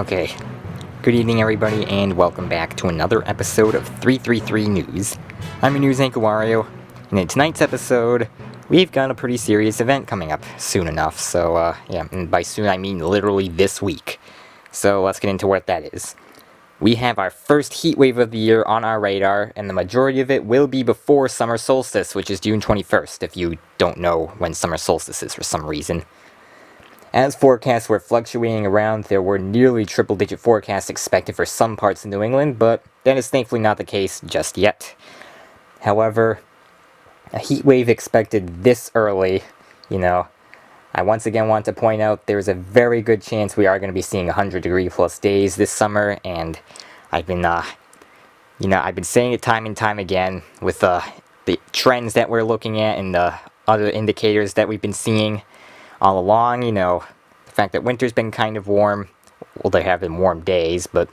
Okay, good evening everybody, and welcome back to another episode of 333 News. I'm your news anchor Wario, and in tonight's episode, we've got a pretty serious event coming up soon enough, so yeah, and by soon I mean literally this week. So let's get into what that is. We have our first heat wave of the year on our radar, and the majority of it will be before summer solstice, which is June 21st, if you don't know when summer solstice is for some reason. As forecasts were fluctuating around, there were nearly triple-digit forecasts expected for some parts of New England, but that is thankfully not the case just yet. However, a heat wave expected this early, I once again want to point out there's a very good chance we are going to be seeing 100-degree plus days this summer, and I've been saying it time and time again with the trends that we're looking at and the other indicators that we've been seeing all along, the fact that winter's been kind of warm. Well, there have been warm days, but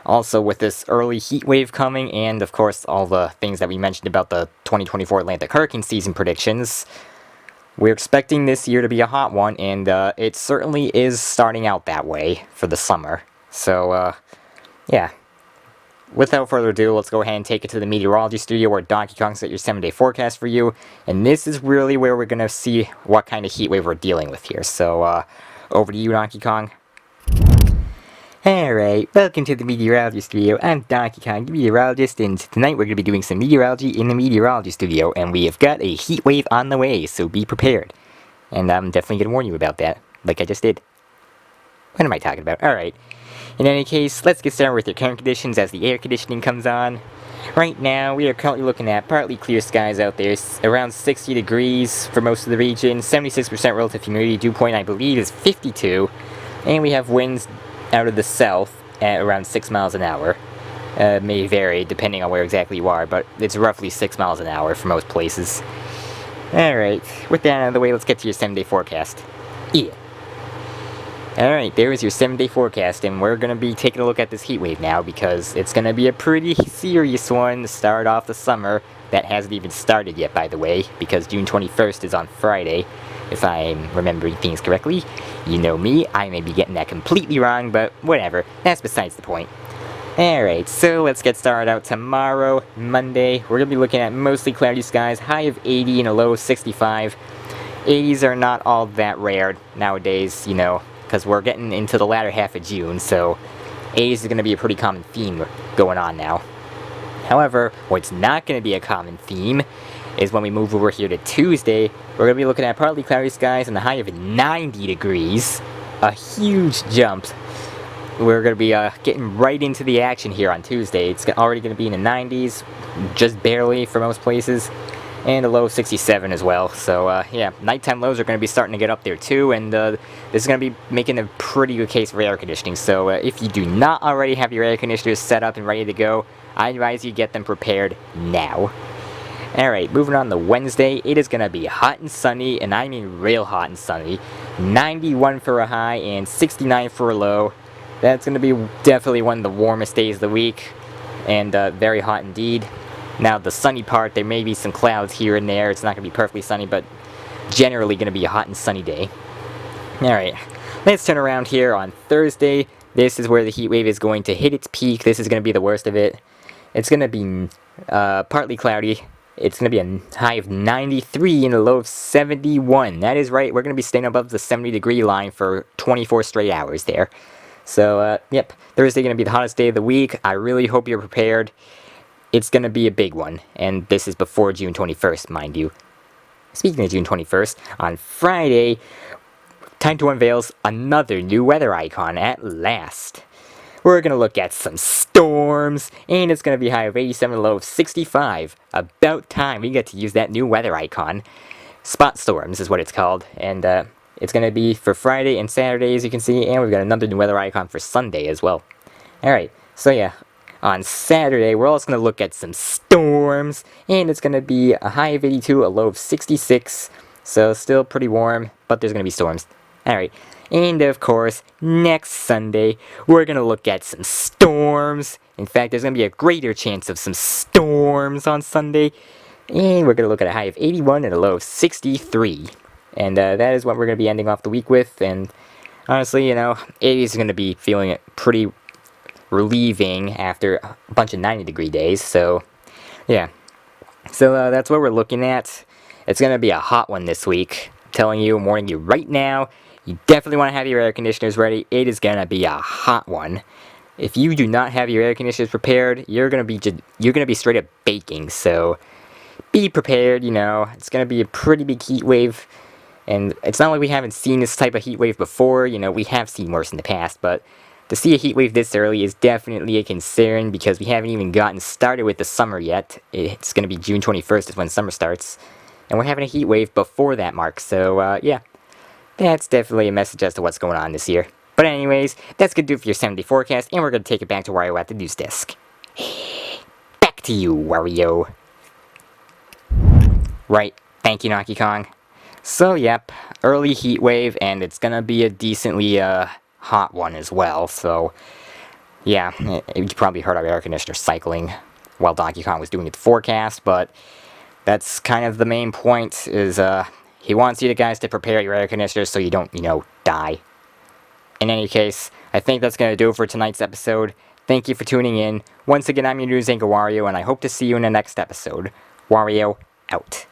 also with this early heat wave coming, and of course all the things that we mentioned about the 2024 Atlantic hurricane season predictions, we're expecting this year to be a hot one, and it certainly is starting out that way for the summer. So, yeah. Without further ado, let's go ahead and take it to the meteorology studio where Donkey Kong set your 7-day forecast for you. And this is really where we're going to see what kind of heat wave we're dealing with here. So, over to you, Donkey Kong. Alright, welcome to the meteorology studio. I'm Donkey Kong, the meteorologist, and tonight we're going to be doing some meteorology in the meteorology studio. And we have got a heat wave on the way, so be prepared. And I'm definitely going to warn you about that, like I just did. What am I talking about? Alright. In any case, let's get started with your current conditions as the air conditioning comes on. Right now, we are currently looking at partly clear skies out there, around 60 degrees for most of the region, 76% relative humidity, dew point I believe is 52, and we have winds out of the south at around 6 miles an hour. May vary depending on where exactly you are, but it's roughly 6 miles an hour for most places. Alright, with that out of the way, let's get to your 7-day forecast. Yeah. Alright, there is your 7-day forecast, and we're going to be taking a look at this heat wave now, because it's going to be a pretty serious one to start off the summer. That hasn't even started yet, by the way, because June 21st is on Friday, if I'm remembering things correctly. You know me, I may be getting that completely wrong, but whatever, that's besides the point. Alright, so let's get started out tomorrow, Monday. We're going to be looking at mostly cloudy skies, high of 80 and a low of 65. 80s are not all that rare nowadays, because we're getting into the latter half of June, so 80s is going to be a pretty common theme going on now. However, what's not going to be a common theme is when we move over here to Tuesday, we're going to be looking at partly cloudy skies and a high of 90 degrees. A huge jump. We're going to be getting right into the action here on Tuesday. It's already going to be in the 90s, just barely for most places. And a low of 67 as well. So, yeah, nighttime lows are going to be starting to get up there too, and this is going to be making a pretty good case for air conditioning. So, if you do not already have your air conditioners set up and ready to go, I advise you get them prepared now. Alright, moving on to Wednesday, it is going to be hot and sunny, and I mean real hot and sunny. 91 for a high and 69 for a low. That's going to be definitely one of the warmest days of the week, and very hot indeed. Now, the sunny part, there may be some clouds here and there. It's not going to be perfectly sunny, but generally going to be a hot and sunny day. Alright, let's turn around here on Thursday. This is where the heat wave is going to hit its peak. This is going to be the worst of it. It's going to be partly cloudy. It's going to be a high of 93 and a low of 71. That is right, we're going to be staying above the 70-degree line for 24 straight hours there. So, yep, Thursday going to be the hottest day of the week. I really hope you're prepared. It's going to be a big one, and this is before June 21st, mind you. Speaking of June 21st, on Friday, time to unveil another new weather icon at last. We're going to look at some storms, and it's going to be high of 87, low of 65. About time we get to use that new weather icon. Spot storms is what it's called, and it's going to be for Friday and Saturday, as you can see, and we've got another new weather icon for Sunday as well. Alright, so yeah. On Saturday, we're also going to look at some storms, and it's going to be a high of 82, a low of 66, so still pretty warm, but there's going to be storms. Alright, and of course, next Sunday, we're going to look at some storms. In fact, there's going to be a greater chance of some storms on Sunday, and we're going to look at a high of 81 and a low of 63. And that is what we're going to be ending off the week with, and Honestly, you know, it is going to be feeling it pretty relieving after a bunch of 90-degree days, so yeah. So that's what we're looking at. It's going to be a hot one this week. I'm telling you, I'm warning you right now, you definitely want to have your air conditioners ready. It is going to be a hot one. If you do not have your air conditioners prepared, you're going to be straight up baking, so be prepared, you know. It's going to be a pretty big heat wave. And it's not like we haven't seen this type of heat wave before, you know, we have seen worse in the past, but to see a heat wave this early is definitely a concern because we haven't even gotten started with the summer yet. It's going to be June 21st is when summer starts, and we're having a heat wave before that mark, so yeah, that's definitely a message as to what's going on this year. But anyways, that's going to do it for your 7-day forecast, and we're going to take it back to Wario at the news desk. Back to you, Wario. Right, thank you, Donkey Kong. So, yep, early heat wave, and it's gonna be a decently, hot one as well, so, yeah, you probably heard our air conditioner cycling while Donkey Kong was doing the forecast, but that's kind of the main point, is, he wants you guys to prepare your air conditioners so you don't, you know, die. In any case, I think that's gonna do it for tonight's episode. Thank you for tuning in. Once again, I'm your news anchor Wario, and I hope to see you in the next episode. Wario, out.